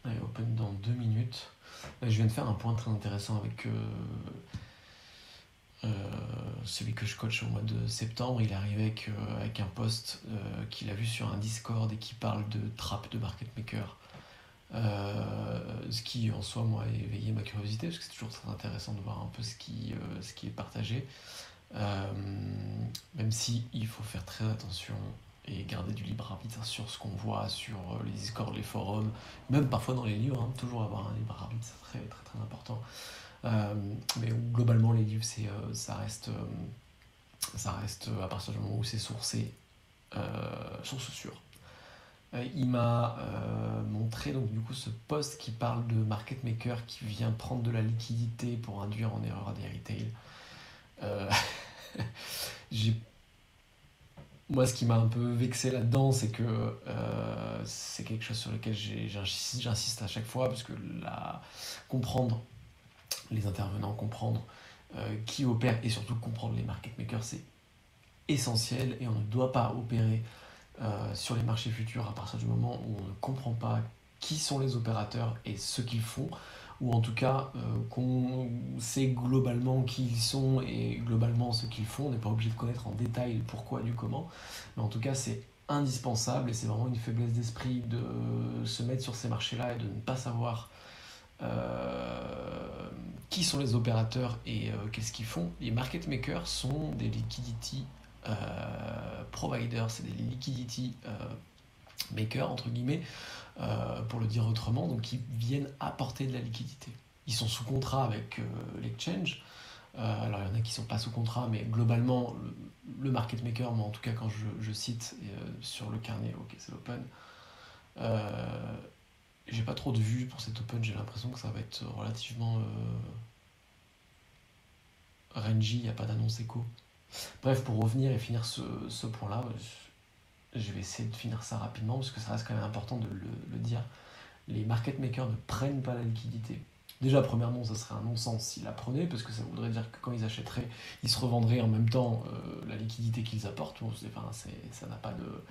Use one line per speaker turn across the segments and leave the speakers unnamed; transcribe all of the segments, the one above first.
Allez, open dans 2 minutes. Je viens de faire un point très intéressant avec celui que je coach au mois de septembre. Il est arrivé avec un post qu'il a vu sur un Discord et qui parle de trap de market maker. Ce qui en soi moi a éveillé ma curiosité parce que c'est toujours très intéressant de voir un peu ce qui est partagé. Même si il faut faire très attention et garder du libre arbitre sur ce qu'on voit sur les Discord, les forums, même parfois dans les livres, hein, toujours avoir un libre arbitre, c'est très très très important. Mais globalement les livres ça reste à partir du moment où c'est sourcé, source sûre. Il m'a montré donc du coup ce post qui parle de market maker qui vient prendre de la liquidité pour induire en erreur des retail. J'ai Moi, ce qui m'a un peu vexé là-dedans, c'est que c'est quelque chose sur lequel j'insiste à chaque fois, parce que comprendre les intervenants, comprendre qui opère et surtout comprendre les market makers, c'est essentiel et on ne doit pas opérer sur les marchés futurs à partir du moment où on ne comprend pas qui sont les opérateurs et ce qu'ils font, ou en tout cas qu'on sait globalement qui ils sont et globalement ce qu'ils font. On n'est pas obligé de connaître en détail le pourquoi du comment, mais en tout cas c'est indispensable et c'est vraiment une faiblesse d'esprit de se mettre sur ces marchés-là et de ne pas savoir qui sont les opérateurs et qu'est-ce qu'ils font. Les market makers sont des liquidity providers, c'est des liquidity makers entre guillemets, pour le dire autrement, donc qui viennent apporter de la liquidité. Ils sont sous contrat avec l'exchange. Alors il y en a qui ne sont pas sous contrat, mais globalement, le market maker, moi en tout cas quand je cite sur le carnet, ok c'est l'open, j'ai pas trop de vues pour cet open, j'ai l'impression que ça va être relativement rangy, il n'y a pas d'annonce écho. Bref, pour revenir et finir ce point-là, je vais essayer de finir ça rapidement parce que ça reste quand même important de le dire. Les market makers ne prennent pas la liquidité. Déjà, premièrement, ça serait un non-sens s'ils la prenaient, parce que ça voudrait dire que quand ils achèteraient, ils se revendraient en même temps la liquidité qu'ils apportent. Enfin, ça n'a pas de...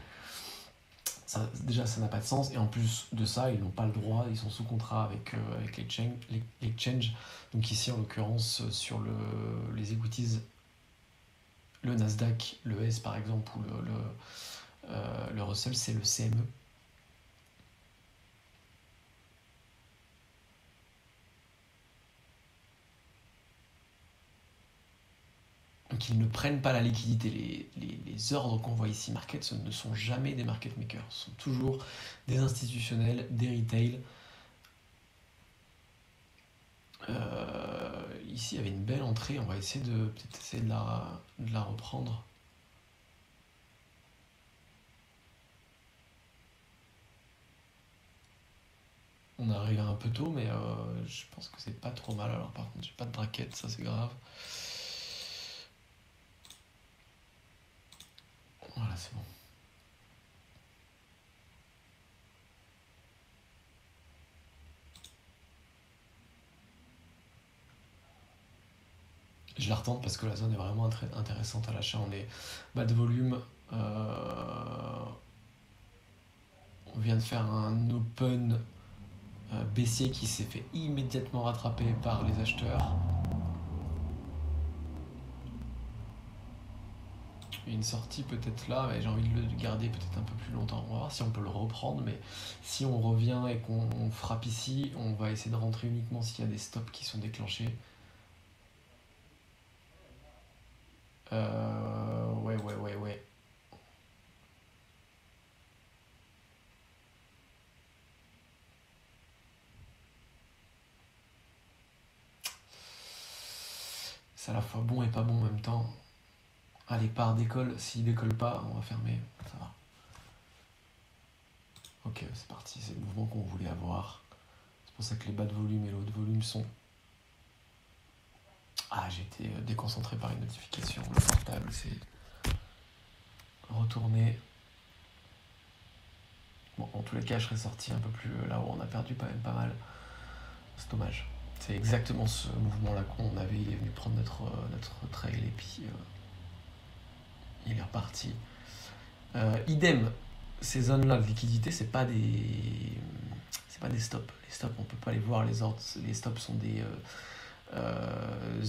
déjà, ça n'a pas de sens, et en plus de ça, ils n'ont pas le droit, ils sont sous contrat avec l'exchange. Donc ici, en l'occurrence, sur les equities, le Nasdaq, le S par exemple, ou le Russell, c'est le CME. Donc ils ne prennent pas la liquidité. Les ordres qu'on voit ici, market, ce ne sont jamais des market makers. Ce sont toujours des institutionnels, des retail. Ici, il y avait une belle entrée. On va essayer de la reprendre. On est arrivé un peu tôt, mais je pense que c'est pas trop mal. Alors par contre, j'ai pas de bracket, ça c'est grave. Voilà, c'est bon. Je la retente parce que la zone est vraiment intéressante à l'achat. On est bas de volume. On vient de faire un open baissier qui s'est fait immédiatement rattraper par les acheteurs. Il y a une sortie peut-être là, mais j'ai envie de le garder peut-être un peu plus longtemps. On va voir si on peut le reprendre, mais si on revient et qu'on frappe ici, on va essayer de rentrer uniquement s'il y a des stops qui sont déclenchés. Ouais. C'est à la fois bon et pas bon en même temps. Allez, part décolle. S'il décolle pas, on va fermer. Ça va. Ok, c'est parti. C'est le mouvement qu'on voulait avoir. C'est pour ça que les bas de volume et les hauts de volume sont... Ah, j'ai été déconcentré par une notification. Le portable s'est retourné. Bon, en tous les cas, je serais sorti un peu plus là où on a perdu quand même pas mal. C'est dommage. C'est exactement ce mouvement-là qu'on avait. Il est venu prendre notre trail et puis il est reparti. Idem, ces zones-là de liquidité, c'est pas c'est pas des stops. Les stops, on peut pas les voir. Les stops sont des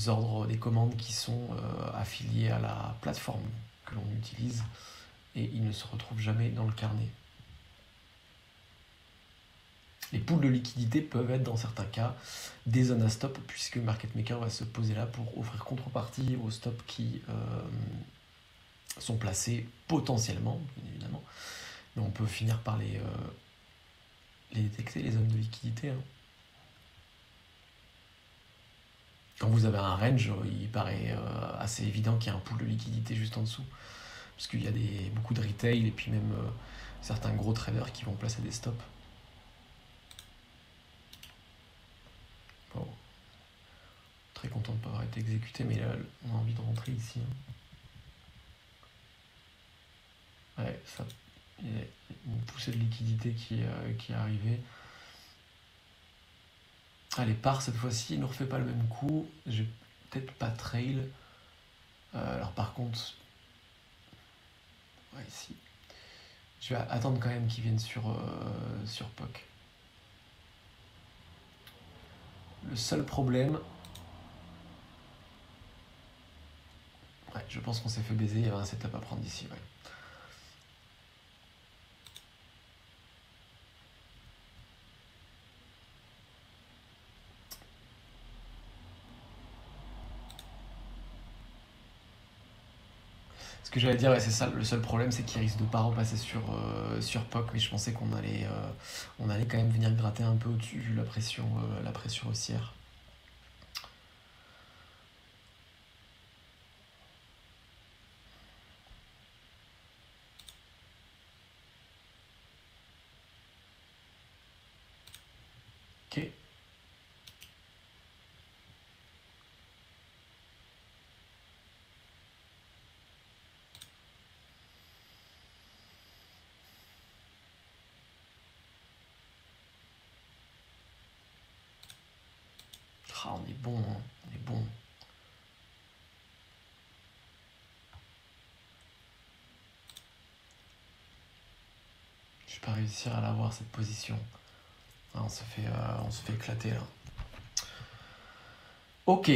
ordres, des commandes qui sont affiliées à la plateforme que l'on utilise et ils ne se retrouvent jamais dans le carnet. Les pools de liquidité peuvent être dans certains cas des zones à stop puisque le market maker va se poser là pour offrir contrepartie aux stops qui sont placés potentiellement, bien évidemment. Mais on peut finir par les détecter, les zones de liquidité. Quand vous avez un range, il paraît assez évident qu'il y a un pool de liquidité juste en dessous. Parce qu'il y a beaucoup de retail et puis même certains gros traders qui vont placer des stops. Bon. Très content de ne pas avoir été exécuté, mais là, on a envie de rentrer ici. Ouais, ça, il y a une poussée de liquidité qui est arrivée. Allez, part cette fois-ci, il ne refait pas le même coup. J'ai peut-être pas trail. Alors par contre, ouais, ici. Je vais attendre quand même qu'il vienne sur POC. Le seul problème... Ouais, je pense qu'on s'est fait baiser, il y avait un setup à prendre d'ici, ouais. Ce que j'allais dire, ouais, c'est ça, le seul problème, c'est qu'il risque de pas repasser sur POC, mais je pensais qu'on allait quand même venir gratter un peu au-dessus vu la pression haussière. Ok. Ah, on est bon, hein, on est bon. Je vais pas réussir à l'avoir cette position. Ah, on se fait éclater là. Ok.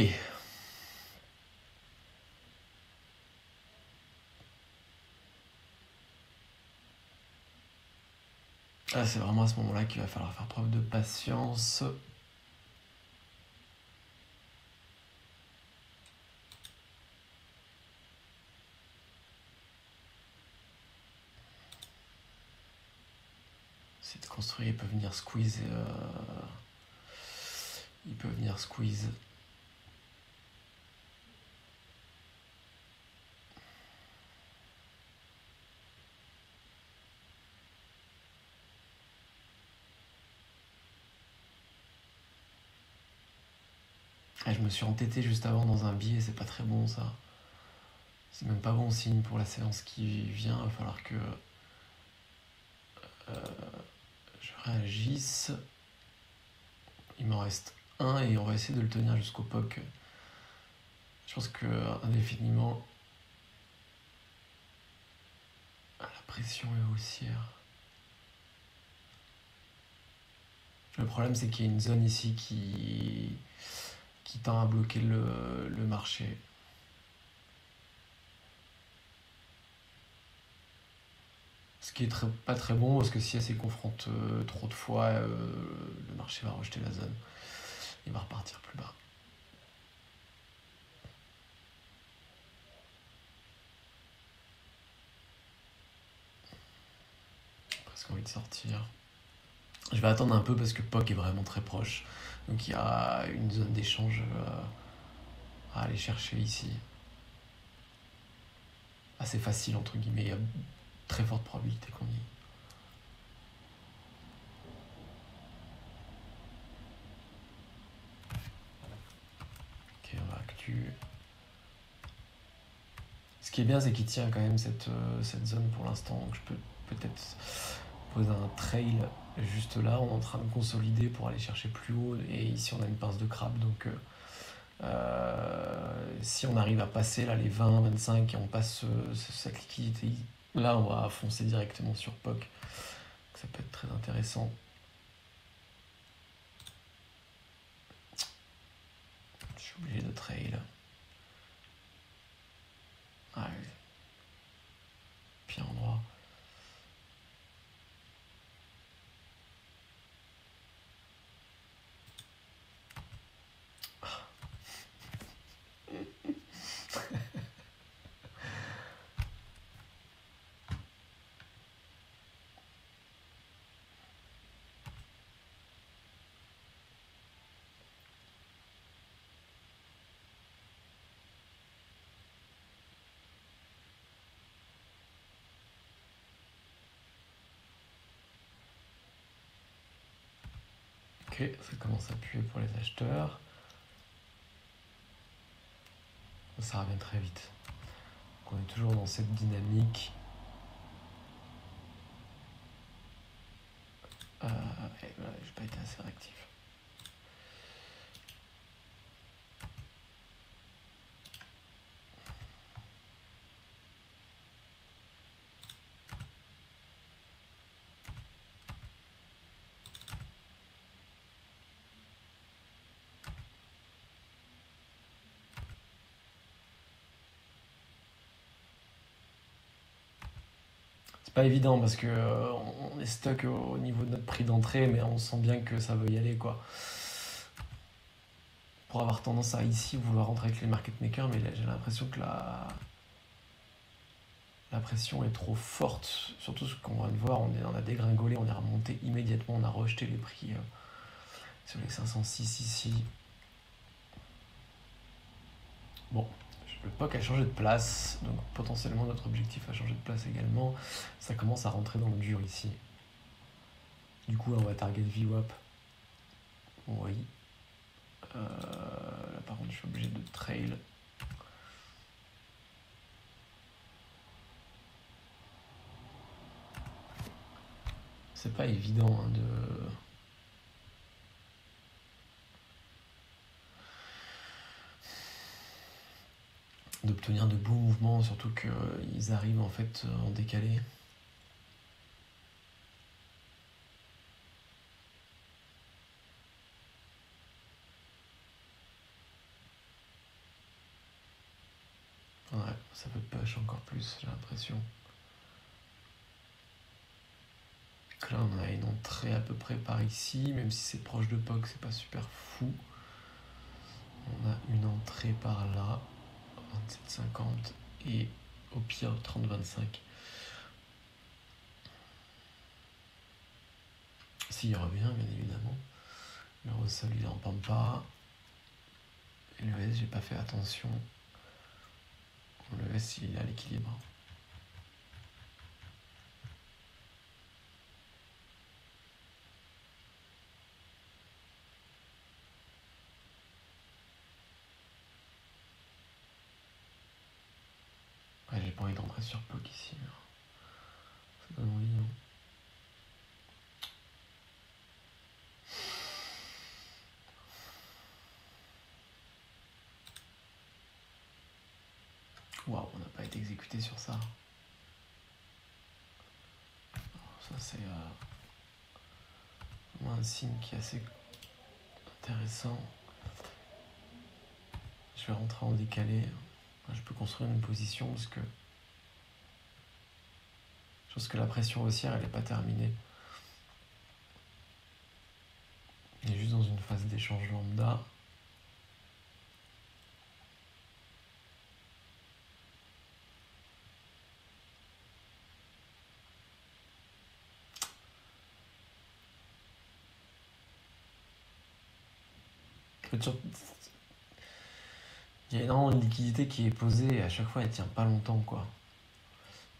Ah, c'est vraiment à ce moment-là qu'il va falloir faire preuve de patience. C'est de construire, il peut venir squeeze. Il peut venir squeeze. Ah, je me suis entêté juste avant dans un biais, c'est pas très bon ça. C'est même pas bon signe pour la séance qui vient. Il va falloir que je réagisse. Il m'en reste un et on va essayer de le tenir jusqu'au POC. Je pense que indéfiniment, la pression est haussière. Le problème, c'est qu'il y a une zone ici qui tend à bloquer le marché. Ce qui est pas très bon, parce que si elle s'y confronte trop de fois, le marché va rejeter la zone. Il va repartir plus bas. Presque envie de sortir. Je vais attendre un peu parce que POC est vraiment très proche. Donc il y a une zone d'échange à aller chercher ici. Assez facile entre guillemets, il y a très forte probabilité qu'on y est. Ok, on va actu. Ce qui est bien, c'est qu'il tient quand même cette zone pour l'instant. Donc je peux peut-être poser un trail juste là. On est en train de consolider pour aller chercher plus haut. Et ici, on a une pince de crabe. Donc si on arrive à passer là les 20, 25 et on passe cette liquidité, là, on va foncer directement sur POC. Donc ça peut être très intéressant. trail. Ah, pire endroit. Ok, ça commence à puer pour les acheteurs. Ça revient très vite. Donc on est toujours dans cette dynamique. Et voilà, j'ai pas été assez réactif. C'est pas évident parce que on est stuck au niveau de notre prix d'entrée, mais on sent bien que ça veut y aller, quoi. Pour avoir tendance à ici vouloir rentrer avec les market makers, mais là, j'ai l'impression que la pression est trop forte. Surtout ce qu'on vient de voir, on a dégringolé, on est remonté immédiatement, on a rejeté les prix sur les 506 ici. Bon, le POC a changé de place, donc potentiellement notre objectif a changé de place également. Ça commence à rentrer dans le dur ici. Du coup, on va target VWAP. Oui. Là, par contre, je suis obligé de trail. C'est pas évident hein, d'obtenir de beaux mouvements, surtout qu'ils arrivent en fait en décalé. Ouais, ça peut push encore plus, j'ai l'impression. Donc là, on a une entrée à peu près par ici, même si c'est proche de POC, c'est pas super fou. On a une entrée par là, 27,50 et au pire 30,25. S'il revient, bien évidemment. Le Russell, il en pampe pas. Et le S, j'ai pas fait attention. Le S, il est à l'équilibre. Ouais, j'ai pas envie d'entrer sur POC ici. Ça donne envie, hein. Waouh, on n'a pas été exécuté sur ça. Ça, c'est un signe qui est assez intéressant. Je vais rentrer en décalé. Je peux construire une position parce que je pense que la pression haussière, elle n'est pas terminée. On est juste dans une phase d'échange lambda. Il y a énormément de liquidité qui est posée et à chaque fois elle tient pas longtemps, quoi.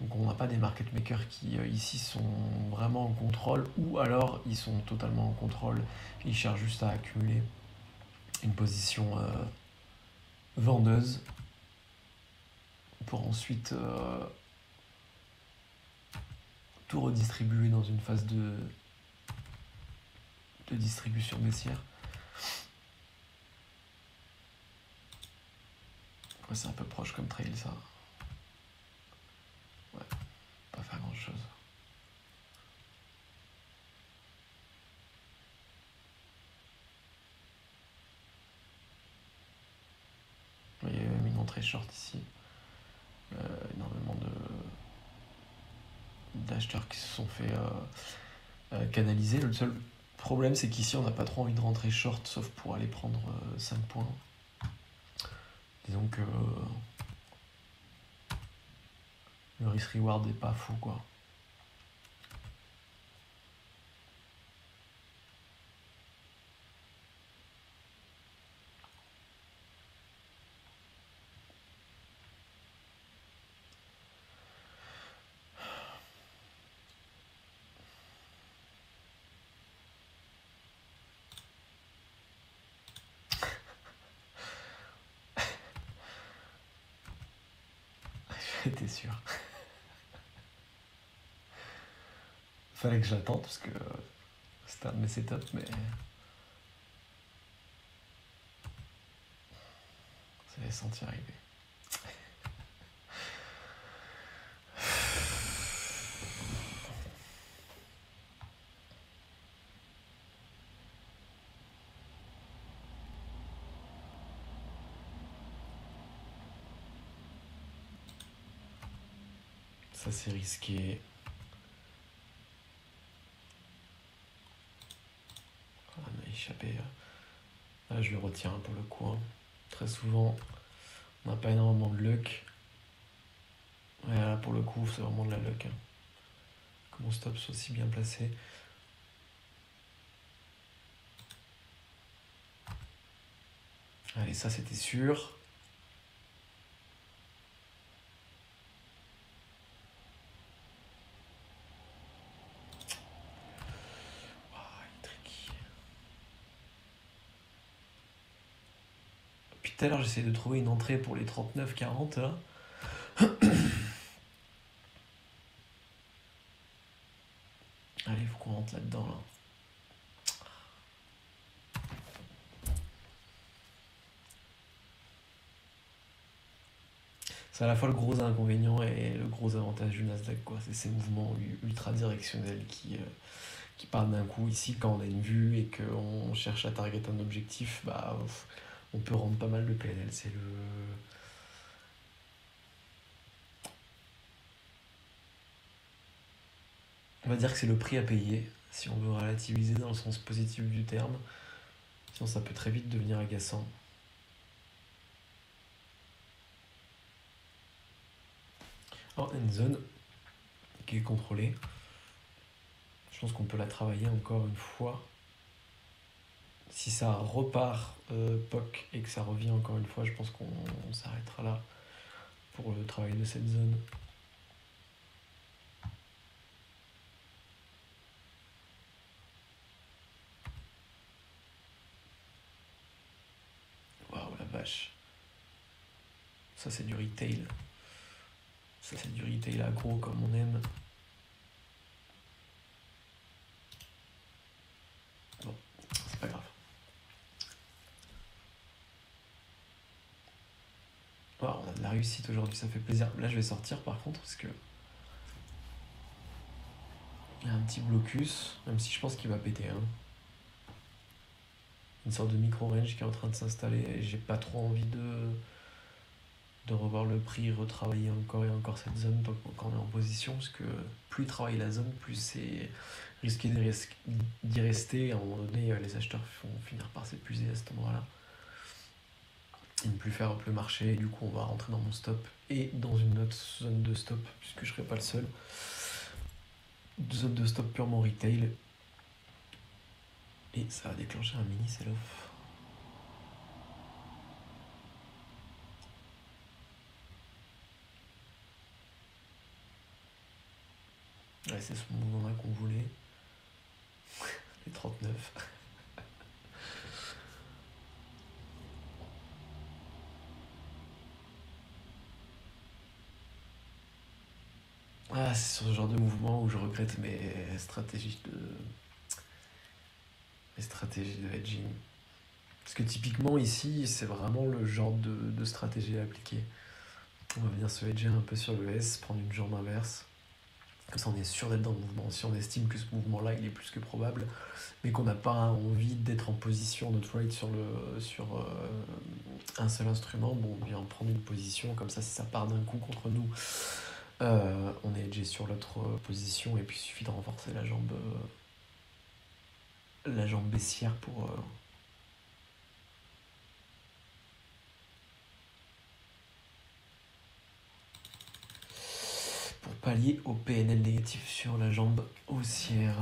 Donc on n'a pas des market makers qui ici sont vraiment en contrôle, ou alors ils sont totalement en contrôle, ils cherchent juste à accumuler une position vendeuse pour ensuite tout redistribuer dans une phase de distribution baissière. Ouais, c'est un peu proche comme trail ça. Ouais, pas faire grand chose. d'entrées short ici. Énormément d'acheteurs qui se sont fait canaliser. Le seul problème, c'est qu'ici, on n'a pas trop envie de rentrer short, sauf pour aller prendre 5 points. Disons que le risk-reward n'est pas fou, quoi. J'étais sûr. Fallait que j'attende parce que c'était un de mes setups, mais ça l'avait senti arriver. Ça c'est risqué. On a échappé. Là je le retiens pour le coup. Hein. Très souvent, on n'a pas énormément de luck. Et là pour le coup, c'est vraiment de la luck. Hein. Que mon stop soit aussi bien placé. Allez, ça c'était sûr. Tout à l'heure, j'essayais de trouver une entrée pour les 39-40 là. Allez, il faut qu'on rentre là-dedans là. C'est à la fois le gros inconvénient et le gros avantage du Nasdaq, quoi. C'est ces mouvements ultra directionnels qui partent d'un coup. Ici, quand on a une vue et qu'on cherche à target un objectif, bah, on peut rendre pas mal de PNL. C'est le... On va dire que c'est le prix à payer, si on veut relativiser dans le sens positif du terme. Sinon, ça peut très vite devenir agaçant. Alors, une zone qui est contrôlée. Je pense qu'on peut la travailler encore une fois. Si ça repart POC et que ça revient encore une fois, je pense qu'on s'arrêtera là pour le travail de cette zone. Waouh, la vache. Ça, c'est du retail. Ça, c'est du retail aggro comme on aime. Bon, c'est pas grave. Wow, on a de la réussite aujourd'hui, ça fait plaisir. Là, je vais sortir par contre parce que il y a un petit blocus, même si je pense qu'il va péter. Hein. Une sorte de micro-range qui est en train de s'installer et j'ai pas trop envie de revoir le prix, retravailler encore et encore cette zone quand on est en position, parce que plus travailler la zone, plus c'est risqué d'y rester. À un moment donné, les acheteurs vont finir par s'épuiser à cet endroit-là. Et ne plus faire up le marché, et du coup on va rentrer dans mon stop et dans une autre zone de stop, puisque je ne serai pas le seul. Zone de stop purement retail. Et ça va déclencher un mini sell-off. Ouais, c'est ce mouvement-là qu'on voulait. Les 39. Ah, c'est sur ce genre de mouvement où je regrette mes stratégies de hedging. Parce que typiquement ici, c'est vraiment le genre de stratégie à appliquer. On va venir se hedger un peu sur le S, prendre une jambe inverse. Comme ça, on est sûr d'être dans le mouvement. Si on estime que ce mouvement-là, il est plus que probable, mais qu'on n'a pas envie d'être en position de trade sur un seul instrument, bon, on vient prendre une position, comme ça, si ça part d'un coup contre nous, on est edgé sur l'autre position, et puis il suffit de renforcer la jambe baissière pour pallier au PNL négatif sur la jambe haussière.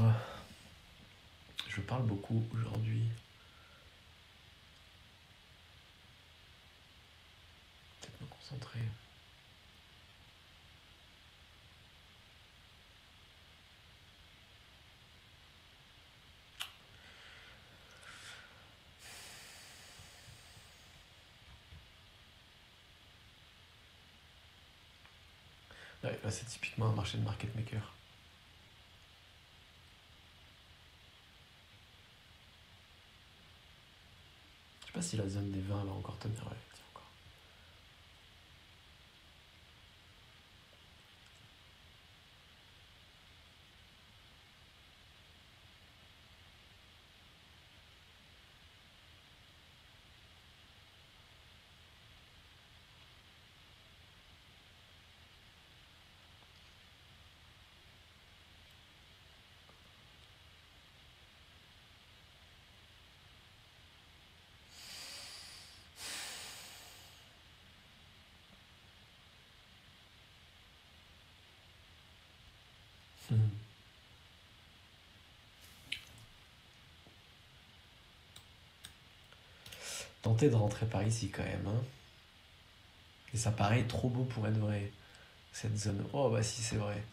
Je parle beaucoup aujourd'hui. Peut-être me concentrer. Ouais, là, c'est typiquement un marché de market maker. Je sais pas si la zone des 20 va encore tenir. Ouais, tiens, encore. Tentez de rentrer par ici quand même. Hein. Et ça paraît trop beau pour être vrai, cette zone. Oh bah si, c'est vrai.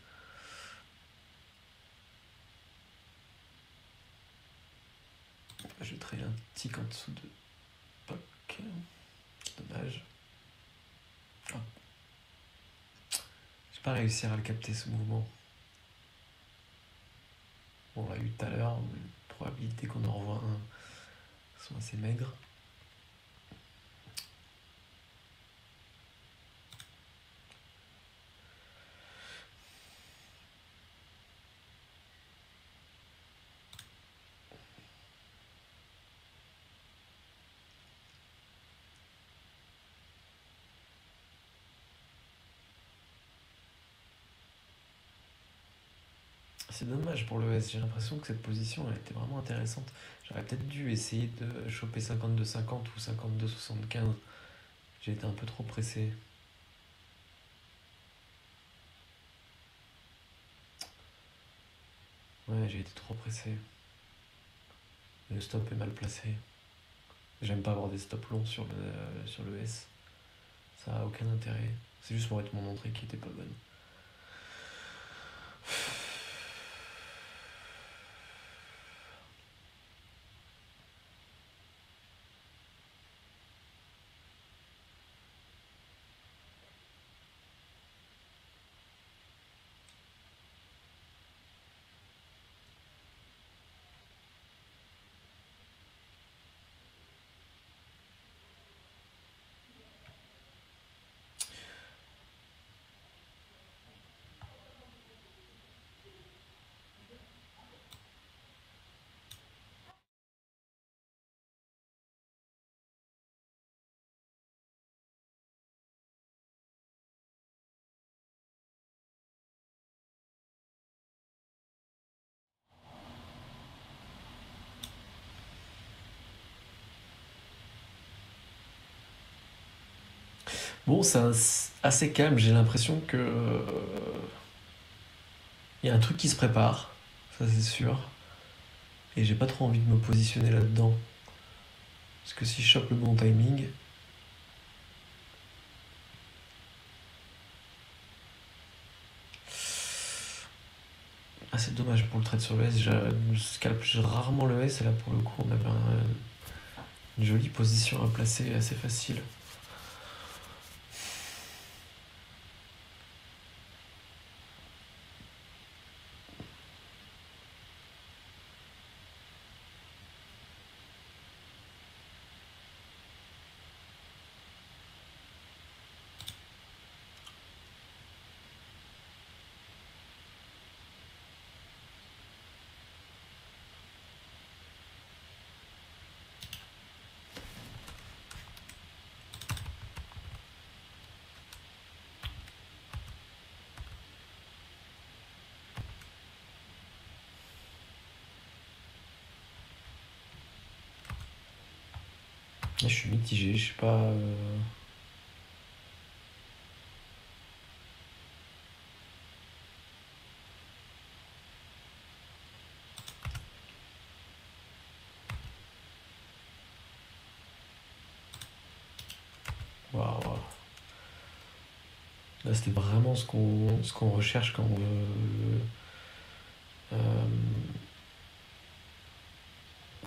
Je traîne un tic en dessous de POC. Dommage. Ah. J'ai pas réussi à le capter ce mouvement. On l'a eu tout à l'heure, mais la probabilité qu'on en revoie un sont assez maigres. C'est dommage pour le S, j'ai l'impression que cette position elle était vraiment intéressante. J'aurais peut-être dû essayer de choper 52,50 ou 52,75. J'ai été un peu trop pressé. Ouais, j'ai été trop pressé. Le stop est mal placé. J'aime pas avoir des stops longs sur le S. Ça a aucun intérêt. C'est juste pour être mon entrée qui était pas bonne. Bon, c'est assez calme. J'ai l'impression que il y a un truc qui se prépare, ça c'est sûr. Et j'ai pas trop envie de me positionner là-dedans. Parce que si je chope le bon timing, ah, c'est dommage pour le trade sur le S. Je scalpe rarement le S et là pour le coup on avait une jolie position à placer assez facile. Je suis mitigé, je sais pas. Waouh. Là, c'était vraiment ce qu'on recherche quand on veut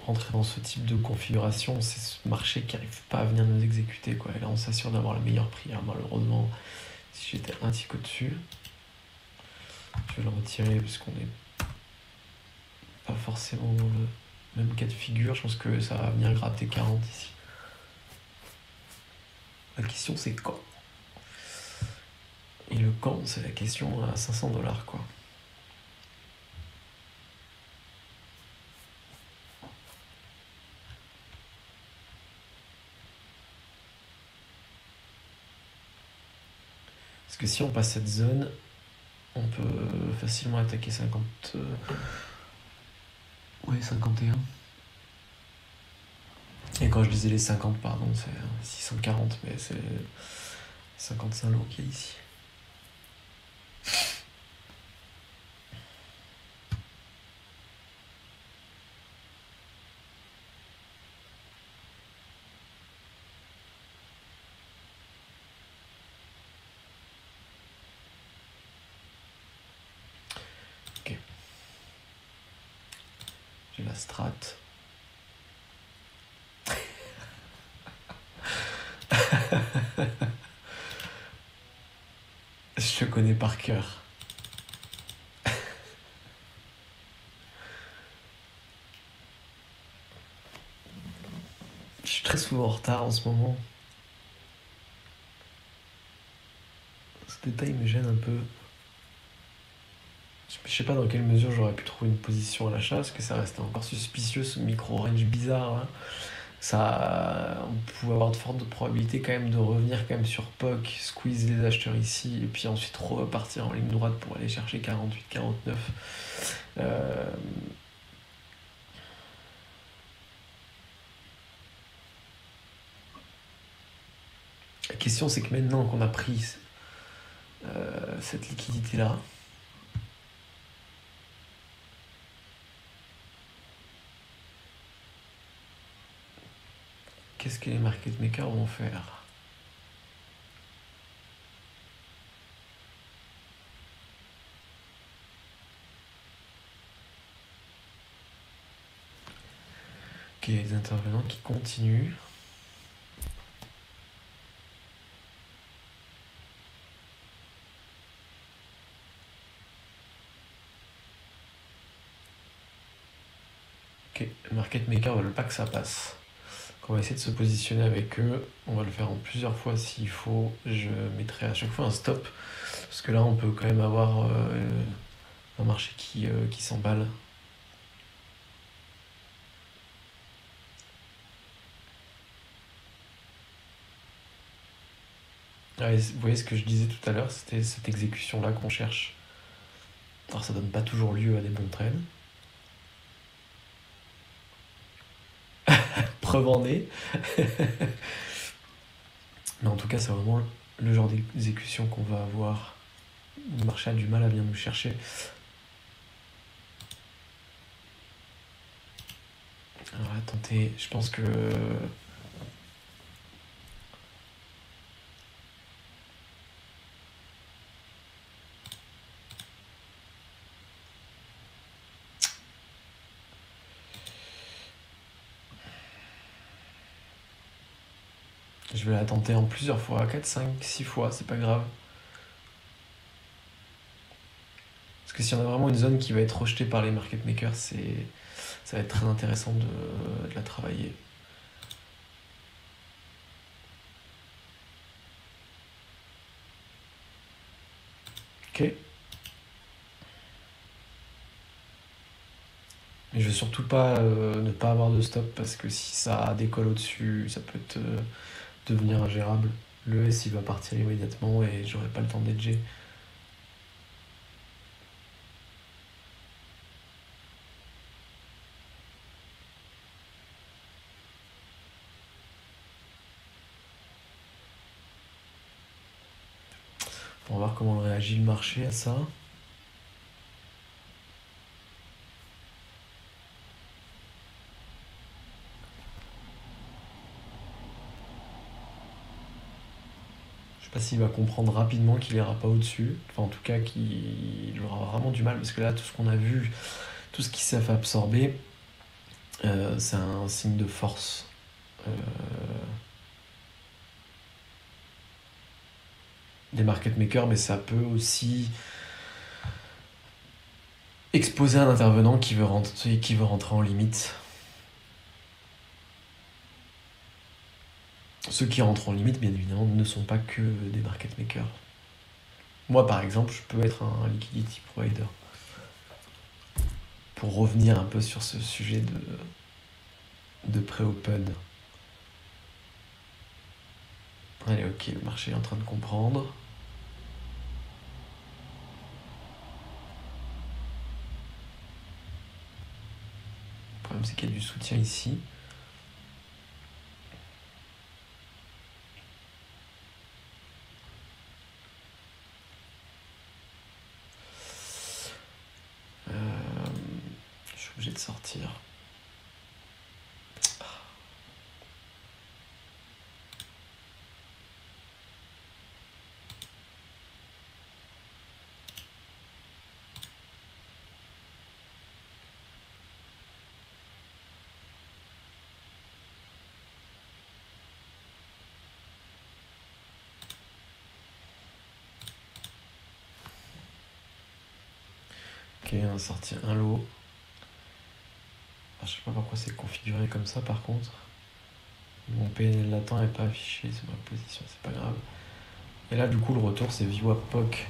rentrer dans ce type de configuration. C'est ce marché qui n'arrive pas à venir nous exécuter, quoi. Et là, on s'assure d'avoir le meilleur prix. Alors, malheureusement, si j'étais un tick au-dessus, je vais le retirer parce qu'on n'est pas forcément dans le même cas de figure. Je pense que ça va venir gratter 40 ici. La question, c'est quand. Et le quand, c'est la question à 500$, quoi. Parce que si on passe cette zone, on peut facilement attaquer 50. Ouais, 51. Et quand je disais les 50, pardon, c'est 640, mais c'est 55 lots qu'il y a ici. Ok. J'ai la strat. Je te connais par cœur. Je suis très souvent en retard en ce moment. Ce détail me gêne un peu. Je sais pas dans quelle mesure j'aurais pu trouver une position à l'achat, parce que ça restait encore suspicieux, ce micro-range bizarre là. Ça, on pouvait avoir de fortes probabilités quand même de revenir quand même sur POC, squeeze les acheteurs ici, et puis ensuite repartir en ligne droite pour aller chercher 48, 49. La question c'est que maintenant qu'on a pris cette liquidité-là, qu'est-ce que les market makers vont faire? Ok, les intervenants qui continuent. Ok, les market makers veulent pas que ça passe. Donc on va essayer de se positionner avec eux. On va le faire en plusieurs fois s'il faut. Je mettrai à chaque fois un stop. Parce que là, on peut quand même avoir un marché qui s'emballe. Ouais, vous voyez ce que je disais tout à l'heure, c'était cette exécution-là qu'on cherche. Alors ça donne pas toujours lieu à des bons trades. Preuve en est. Mais en tout cas, c'est vraiment le genre d'exécution qu'on va avoir. Le marché a du mal à bien nous chercher. Alors attendez, je pense que... Je vais la tenter en plusieurs fois, 4, 5, 6 fois, c'est pas grave. Parce que si on a vraiment une zone qui va être rejetée par les market makers, ça va être très intéressant de la travailler. Ok. Mais je veux surtout pas ne pas avoir de stop parce que si ça décolle au-dessus, ça peut devenir ingérable. Le S il va partir immédiatement et j'aurai pas le temps d'edger. On va voir comment réagit le marché à ça. Je sais pas s'il va comprendre rapidement qu'il ira pas au-dessus. Enfin, en tout cas, qu'il aura vraiment du mal parce que là, tout ce qu'on a vu, tout ce qui s'est fait absorber, c'est un signe de force. Des market makers, mais ça peut aussi exposer un intervenant qui veut rentrer en limite. Ceux qui rentrent en limite, bien évidemment, ne sont pas que des market makers. Moi, par exemple, je peux être un liquidity provider. Pour revenir un peu sur ce sujet de pré-open. Allez, ok, le marché est en train de comprendre. Le problème, c'est qu'il y a du soutien ici. Je suis obligé de sortir. Ok, on a sorti un lot. Je sais pas pourquoi c'est configuré comme ça par contre. Mon PNL latent n'est pas affiché sur ma position, c'est pas grave. Et là, du coup, le retour, c'est VWAP POC.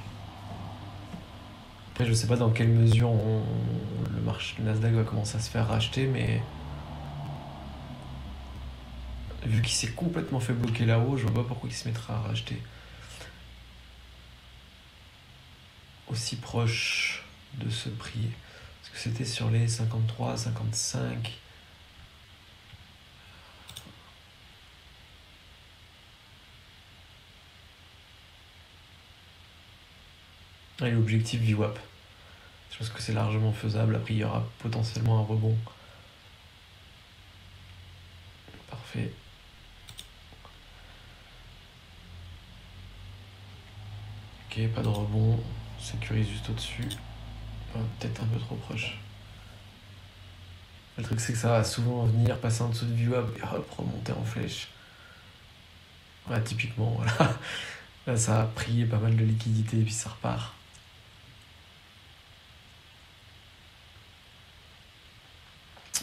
Après, je sais pas dans quelle mesure le Nasdaq va commencer à se faire racheter, mais vu qu'il s'est complètement fait bloquer là-haut, je vois pas pourquoi il se mettra à racheter. Aussi proche de ce prix. Parce que c'était sur les 53, 55. Et l'objectif VWAP. Je pense que c'est largement faisable. Après, il y aura potentiellement un rebond. Parfait. Ok, pas de rebond. Sécurise juste au-dessus. Peut-être un peu trop proche. Le truc, c'est que ça va souvent venir passer en dessous de VWAP et hop, remonter en flèche. Ouais, typiquement, voilà. Là, ça a pris pas mal de liquidité et puis ça repart.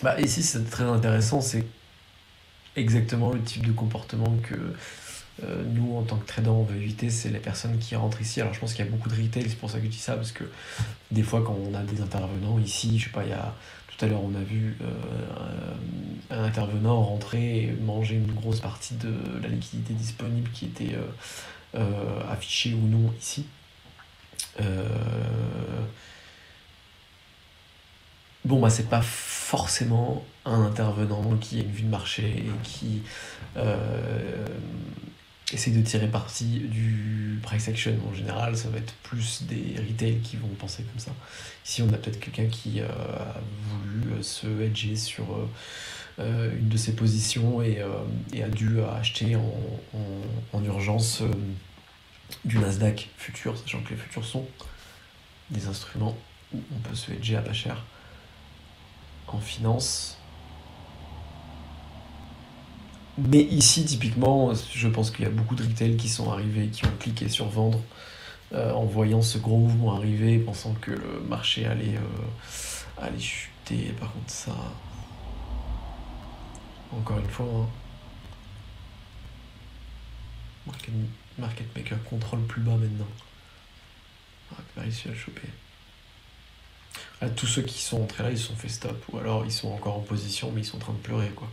Bah, ici, c'est très intéressant. C'est exactement le type de comportement que nous, en tant que traders, on veut éviter. C'est les personnes qui rentrent ici. Alors, je pense qu'il y a beaucoup de retail, c'est pour ça que je dis ça, parce que des fois, quand on a des intervenants ici, je sais pas, tout à l'heure, on a vu un intervenant rentrer et manger une grosse partie de la liquidité disponible qui était affichée ou non ici. Bon, bah, c'est pas forcément un intervenant qui a une vue de marché et qui essaye de tirer parti du price action. En général, ça va être plus des retail qui vont penser comme ça. Ici, on a peut-être quelqu'un qui a voulu se hedger sur une de ses positions et a dû acheter en urgence du Nasdaq futur, sachant que les futurs sont des instruments où on peut se hedger à pas cher en finance. Mais ici, typiquement, je pense qu'il y a beaucoup de retail qui sont arrivés, qui ont cliqué sur vendre en voyant ce gros mouvement arriver, pensant que le marché allait chuter. Par contre, ça, encore une fois, market maker contrôle plus bas maintenant. On n'a pas réussi à le choper. Là, tous ceux qui sont entrés là, ils se sont fait stop, ou alors ils sont encore en position, mais ils sont en train de pleurer, quoi.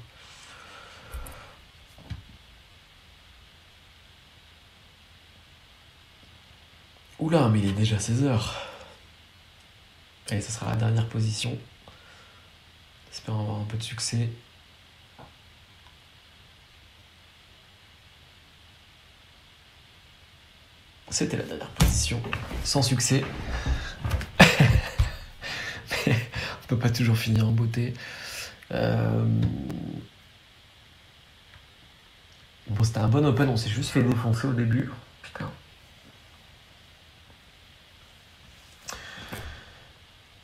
Oula, mais il est déjà 16h. Allez, ça sera la dernière position. Espérons avoir un peu de succès. C'était la dernière position, sans succès. Mais on peut pas toujours finir en beauté. Bon, c'était un bon open, on s'est juste fait défoncer au début. Putain.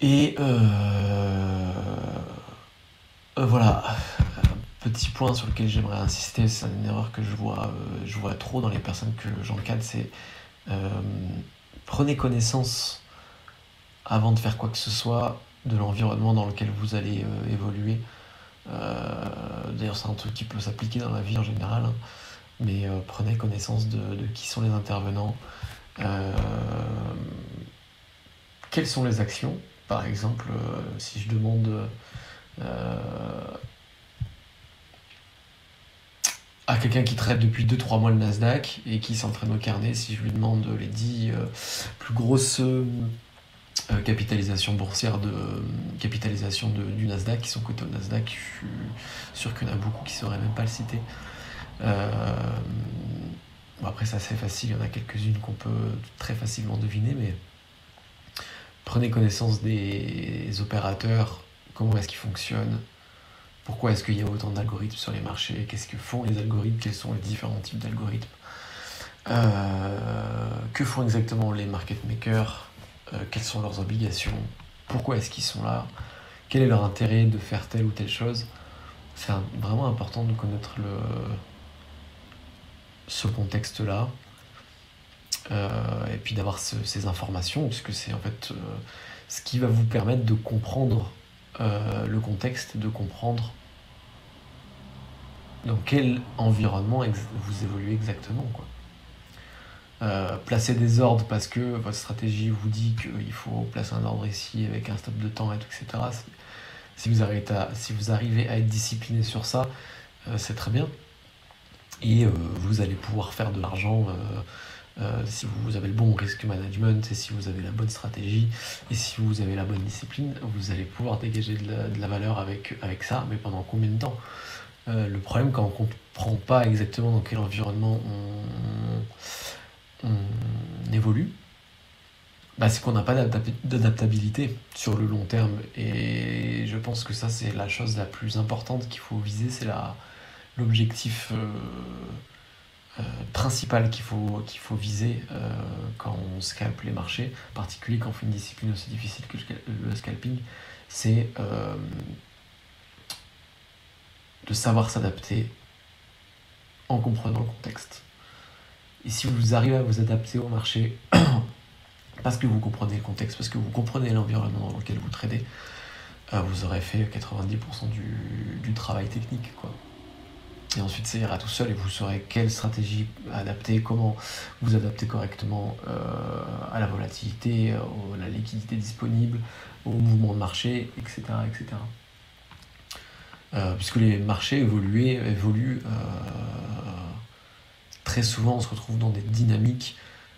Et voilà. Petit point sur lequel j'aimerais insister, c'est une erreur que je vois trop dans les personnes que j'encadre, c'est prenez connaissance avant de faire quoi que ce soit de l'environnement dans lequel vous allez évoluer. D'ailleurs, c'est un truc qui peut s'appliquer dans la vie en général, hein, mais prenez connaissance de qui sont les intervenants, quelles sont les actions. Par exemple, si je demande à quelqu'un qui traite depuis 2-3 mois le Nasdaq et qui s'entraîne au carnet, si je lui demande les 10 plus grosses capitalisations boursières du Nasdaq qui sont cotées au Nasdaq, je suis sûr qu'il y en a beaucoup qui ne sauraient même pas le citer. Bon, après, c'est assez facile, il y en a quelques-unes qu'on peut très facilement deviner, mais prenez connaissance des opérateurs, comment est-ce qu'ils fonctionnent, pourquoi est-ce qu'il y a autant d'algorithmes sur les marchés, qu'est-ce que font les algorithmes, quels sont les différents types d'algorithmes, que font exactement les market makers, quelles sont leurs obligations, pourquoi est-ce qu'ils sont là, quel est leur intérêt de faire telle ou telle chose. C'est vraiment important de connaître ce contexte-là, et puis d'avoir ces informations, puisque c'est en fait ce qui va vous permettre de comprendre le contexte, de comprendre dans quel environnement vous évoluez exactement, quoi. Placer des ordres parce que votre stratégie vous dit qu'il faut placer un ordre ici avec un stop de temps, et tout, etc. Si vous arrivez à être discipliné sur ça, c'est très bien. Et vous allez pouvoir faire de l'argent si vous avez le bon risk management, et si vous avez la bonne stratégie, et si vous avez la bonne discipline, vous allez pouvoir dégager de la valeur avec ça, mais pendant combien de temps? Le problème, quand on ne comprend pas exactement dans quel environnement on évolue, c'est qu'on n'a pas d'adaptabilité sur le long terme. Et je pense que ça, c'est la chose la plus importante qu'il faut viser, c'est l'objectif principal qu'il faut viser quand on scalpe les marchés, en particulier quand on fait une discipline aussi difficile que le scalping, c'est de savoir s'adapter en comprenant le contexte. Et si vous arrivez à vous adapter au marché parce que vous comprenez le contexte, parce que vous comprenez l'environnement dans lequel vous tradez, vous aurez fait 90% du travail technique, quoi. Et ensuite, ça ira tout seul et vous saurez quelle stratégie adapter, comment vous adapter correctement à la volatilité, à la liquidité disponible, au mouvement de marché, etc. etc. Puisque les marchés évoluent très souvent, on se retrouve dans des dynamiques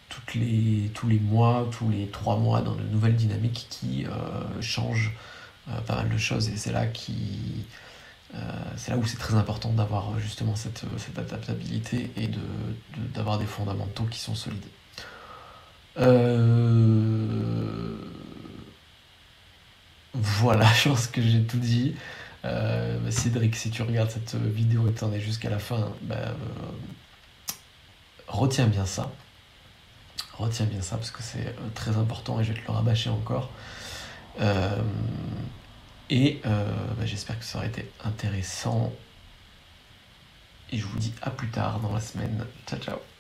tous les mois, tous les 3 mois, dans de nouvelles dynamiques qui changent pas mal de choses, et c'est là où c'est très important d'avoir justement cette adaptabilité et d'avoir des fondamentaux qui sont solides. Voilà, je pense que j'ai tout dit. Cédric, si tu regardes cette vidéo et que tu en es jusqu'à la fin, retiens bien ça. Retiens bien ça parce que c'est très important et je vais te le rabâcher encore. J'espère que ça aurait été intéressant. Et je vous dis à plus tard dans la semaine. Ciao, ciao.